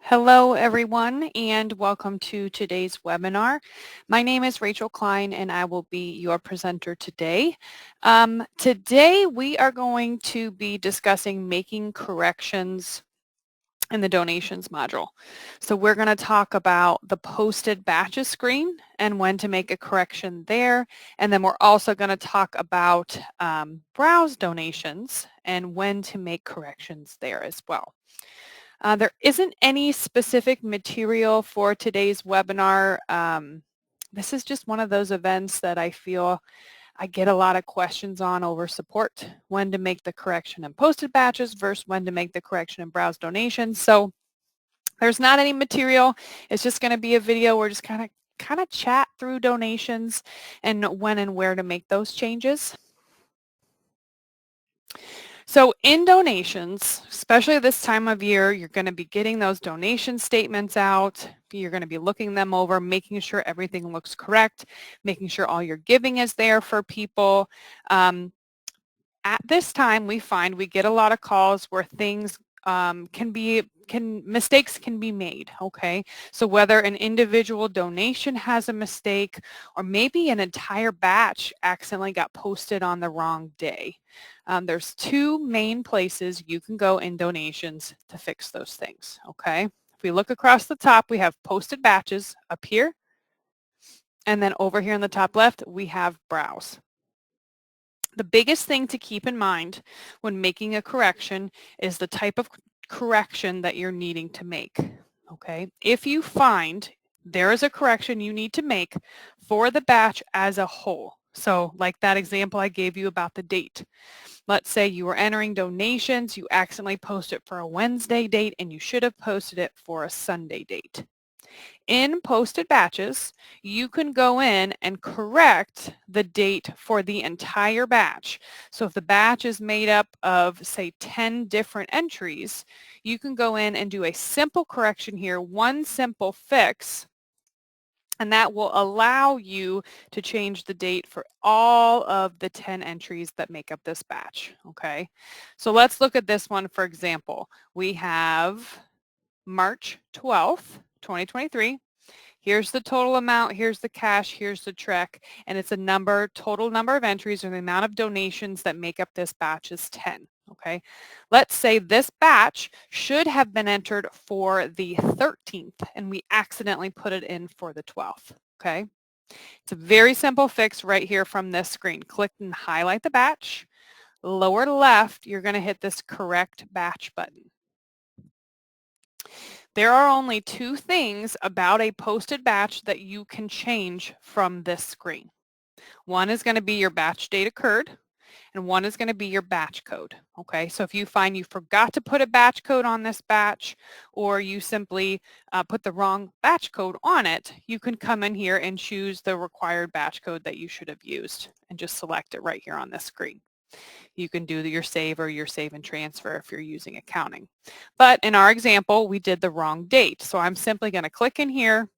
Hello everyone and welcome to today's webinar. My name is Rachel Klein and I will be your presenter today. Today we are going to be discussing making corrections in the donations module. So we're going to talk about the posted batches screen and when to make a correction there. And then we're also going to talk about browse donations and when to make corrections there as well. There isn't any specific material for today's webinar. This is just one of those events that I feel I get a lot of questions on over support, when to make the correction in posted batches versus when to make the correction in browse donations. So there's not any material. It's just going to be a video. We're just kind of chat through donations and when and where to make those changes. So in donations, especially this time of year, you're going to be getting those donation statements out. You're going to be looking them over, making sure everything looks correct, making sure all your giving is there for people. At this time, we find we get a lot of calls where things mistakes can be made, okay? So whether an individual donation has a mistake or maybe an entire batch accidentally got posted on the wrong day. There's two main places you can go in donations to fix those things, okay? If we look across the top, we have posted batches up here. And then over here in the top left, we have browse. The biggest thing to keep in mind when making a correction is the type of correction that you're needing to make, okay? If you find there is a correction you need to make for the batch as a whole, so like that example I gave you about the date. Let's say you were entering donations, you accidentally posted it for a Wednesday date and you should have posted it for a Sunday date. In posted batches, you can go in and correct the date for the entire batch. So if the batch is made up of, say, 10 different entries, you can go in and do a simple correction here, one simple fix, and that will allow you to change the date for all of the 10 entries that make up this batch, okay? So let's look at this one, for example. We have March 12th, 2023. Here's the total amount, here's the cash, here's the check, and it's a number, total number of entries or the amount of donations that make up this batch is 10, okay? Let's say this batch should have been entered for the 13th and we accidentally put it in for the 12th, okay? It's a very simple fix right here from this screen. Click and highlight the batch. Lower left, you're going to hit this correct batch button. There are only two things about a posted batch that you can change from this screen. One is going to be your batch date occurred, and one is going to be your batch code. Okay, so if you find you forgot to put a batch code on this batch, or you simply put the wrong batch code on it, you can come in here and choose the required batch code that you should have used and just select it right here on this screen. You can do your save or your save and transfer if you're using accounting. But in our example, we did the wrong date. So I'm simply going to click in here,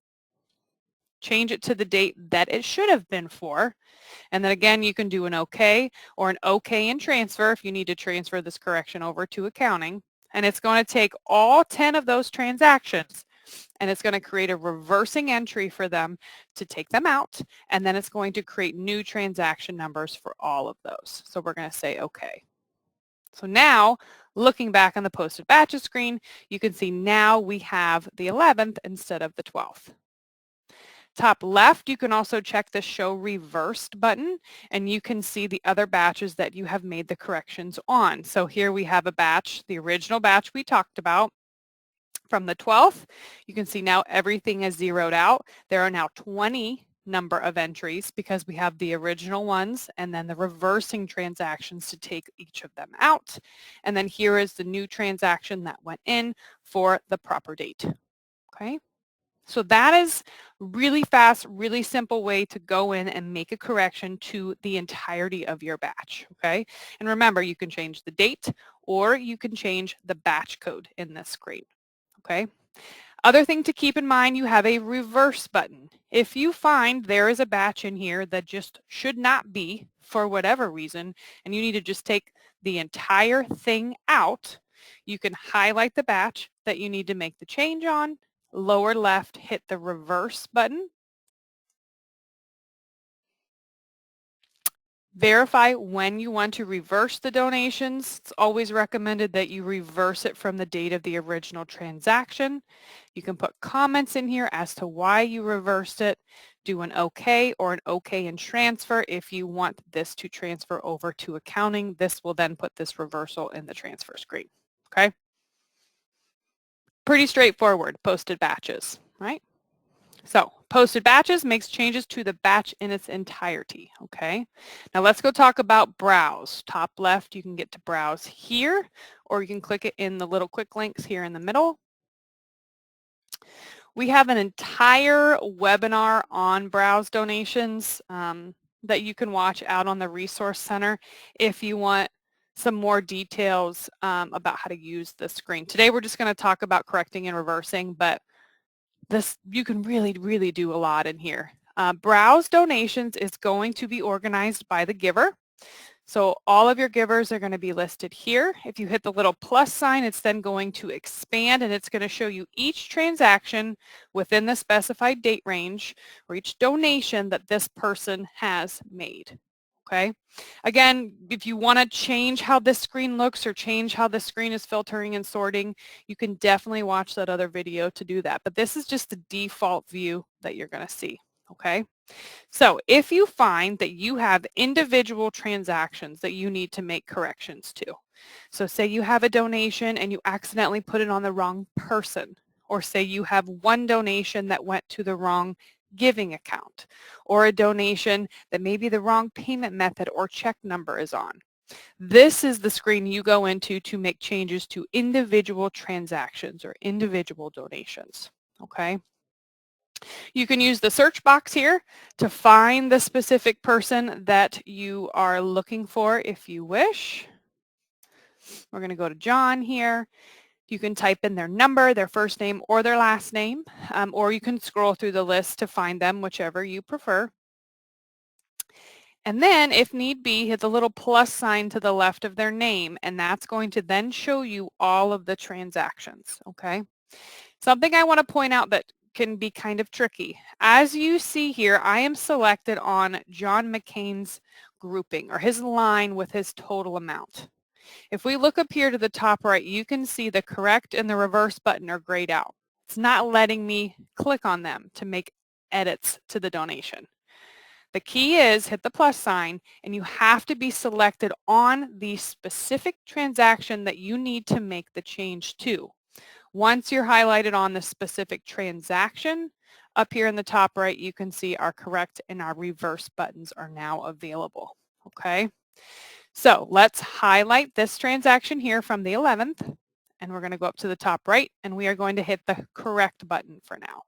change it to the date that it should have been for. And then again, you can do an OK or an OK and transfer if you need to transfer this correction over to accounting. And it's going to take all 10 of those transactions and it's going to create a reversing entry for them to take them out, and then it's going to create new transaction numbers for all of those. So we're going to say OK. So now, looking back on the posted batches screen, you can see now we have the 11th instead of the 12th. Top left, you can also check the Show Reversed button, and you can see the other batches that you have made the corrections on. So here we have a batch, the original batch we talked about, from the 12th. You can see now everything is zeroed out. There are now 20 number of entries because we have the original ones and then the reversing transactions to take each of them out. And then here is the new transaction that went in for the proper date. Okay. So that is really fast, really simple way to go in and make a correction to the entirety of your batch, okay? And remember, you can change the date or you can change the batch code in this screen. Okay. Other thing to keep in mind, you have a reverse button. If you find there is a batch in here that just should not be for whatever reason, and you need to just take the entire thing out, You can highlight the batch that you need to make the change on, lower left, hit the reverse button. Verify when you want to reverse the donations. It's always recommended that you reverse it from the date of the original transaction. You can put comments in here as to why you reversed it. Do an OK or an OK and transfer if you want this to transfer over to accounting. This will then put this reversal in the transfer screen. Okay? Pretty straightforward, posted batches, right? So posted batches makes changes to the batch in its entirety, okay? Now let's go talk about browse. Top left, you can get to browse here, or you can click it in the little quick links here in the middle. We have an entire webinar on browse donations that you can watch out on the Resource Center if you want some more details about how to use the screen. Today we're just going to talk about correcting and reversing, but you can really do a lot in here. Browse donations is going to be organized by the giver. So all of your givers are going to be listed here. If you hit the little plus sign, it's then going to expand and it's going to show you each transaction within the specified date range or each donation that this person has made. Okay. Again, if you want to change how this screen looks or change how the screen is filtering and sorting, you can definitely watch that other video to do that. But this is just the default view that you're going to see. Okay. So if you find that you have individual transactions that you need to make corrections to, so say you have a donation and you accidentally put it on the wrong person, or say you have one donation that went to the wrong giving account, or a donation that maybe the wrong payment method or check number is on. This is the screen you go into to make changes to individual transactions or individual donations. Okay. You can use the search box here to find the specific person that you are looking for if you wish. We're going to go to John here. You can type in their number, their first name, or their last name, or you can scroll through the list to find them, whichever you prefer. And then, if need be, hit the little plus sign to the left of their name, and that's going to then show you all of the transactions, okay? Something I want to point out that can be kind of tricky. As you see here, I am selected on John McCain's grouping, or his line with his total amount. If we look up here to the top right, you can see the correct and the reverse button are grayed out. It's not letting me click on them to make edits to the donation. The key is hit the plus sign and you have to be selected on the specific transaction that you need to make the change to. Once you're highlighted on the specific transaction, up here in the top right, you can see our correct and our reverse buttons are now available. Okay. So let's highlight this transaction here from the 11th, and we're going to go up to the top right, and we are going to hit the correct button for now.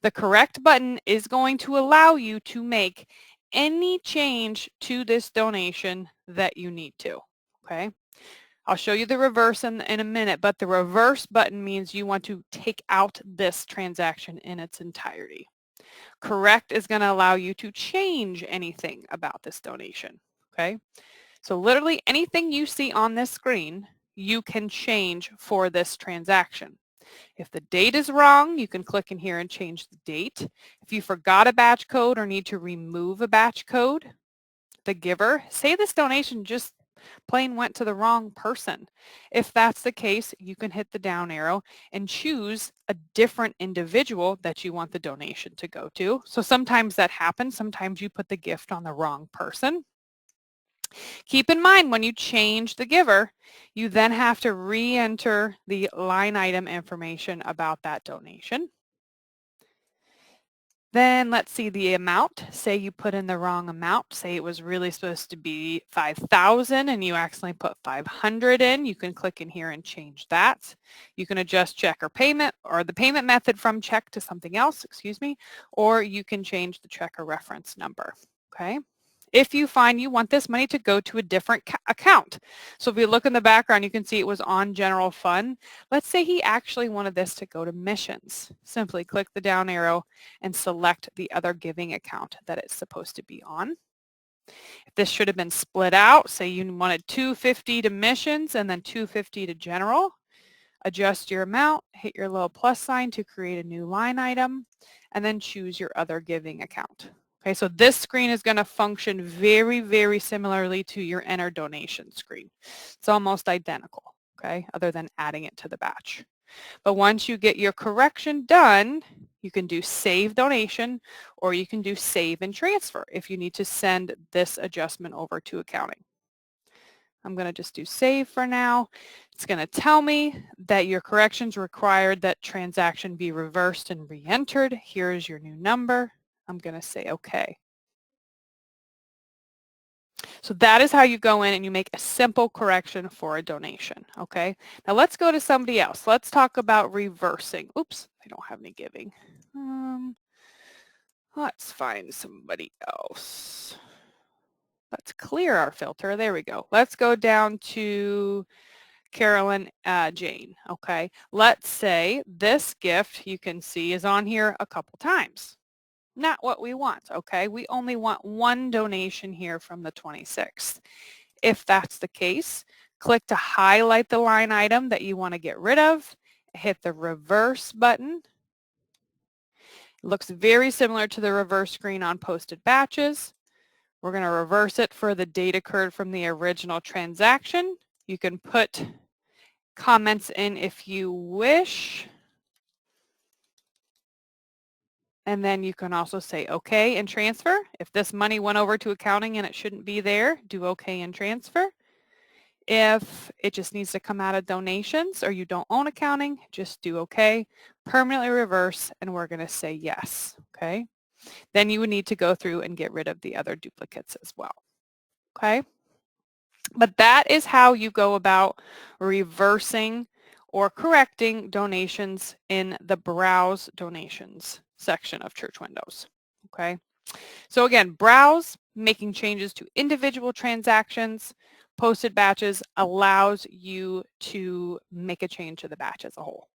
The correct button is going to allow you to make any change to this donation that you need to. Okay. I'll show you the reverse in a minute, but the reverse button means you want to take out this transaction in its entirety. Correct is going to allow you to change anything about this donation. Okay. So literally anything you see on this screen, you can change for this transaction. If the date is wrong, you can click in here and change the date. If you forgot a batch code or need to remove a batch code, the giver, say this donation just plain went to the wrong person. If that's the case, you can hit the down arrow and choose a different individual that you want the donation to go to. So sometimes that happens. Sometimes you put the gift on the wrong person. Keep in mind when you change the giver, you then have to re-enter the line item information about that donation. Then let's see the amount. Say you put in the wrong amount. Say it was really supposed to be 5,000 and you accidentally put 500 in. You can click in here and change that. You can adjust check or payment or the payment method from check to something else, or you can change the check or reference number. Okay. If you find you want this money to go to a different account. So if you look in the background, you can see it was on general fund. Let's say he actually wanted this to go to missions. Simply click the down arrow and select the other giving account that it's supposed to be on. If this should have been split out, say you wanted 250 to missions and then 250 to general, adjust your amount, hit your little plus sign to create a new line item, and then choose your other giving account. Okay, so this screen is going to function very, very similarly to your enter donation screen. It's almost identical, okay, other than adding it to the batch. But once you get your correction done, you can do save donation or you can do save and transfer if you need to send this adjustment over to accounting. I'm going to just do save for now. It's going to tell me that your corrections required that transaction be reversed and re-entered. Here's your new number. I'm going to say OK. So that is how you go in and you make a simple correction for a donation. Okay. Now let's go to somebody else. Let's talk about reversing. Oops, I don't have any giving. Let's find somebody else. Let's clear our filter. There we go. Let's go down to Carolyn Jane. Okay. Let's say this gift you can see is on here a couple times. Not what we want. Okay. We only want one donation here from the 26th. If that's the case, click to highlight the line item that you want to get rid of. Hit the reverse button. It looks very similar to the reverse screen on posted batches. We're going to reverse it for the date occurred from the original transaction. You can put comments in if you wish. And then you can also say OK and transfer. If this money went over to accounting and it shouldn't be there, do OK and transfer. If it just needs to come out of donations or you don't own accounting, just do OK, permanently reverse, and we're going to say yes. Okay. Then you would need to go through and get rid of the other duplicates as well. Okay. But that is how you go about reversing or correcting donations in the Browse Donations section of Church Windows. Okay. So again, browse, making changes to individual transactions. Posted batches allows you to make a change to the batch as a whole.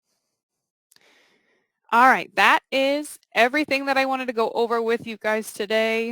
All right, that is everything that I wanted to go over with you guys today.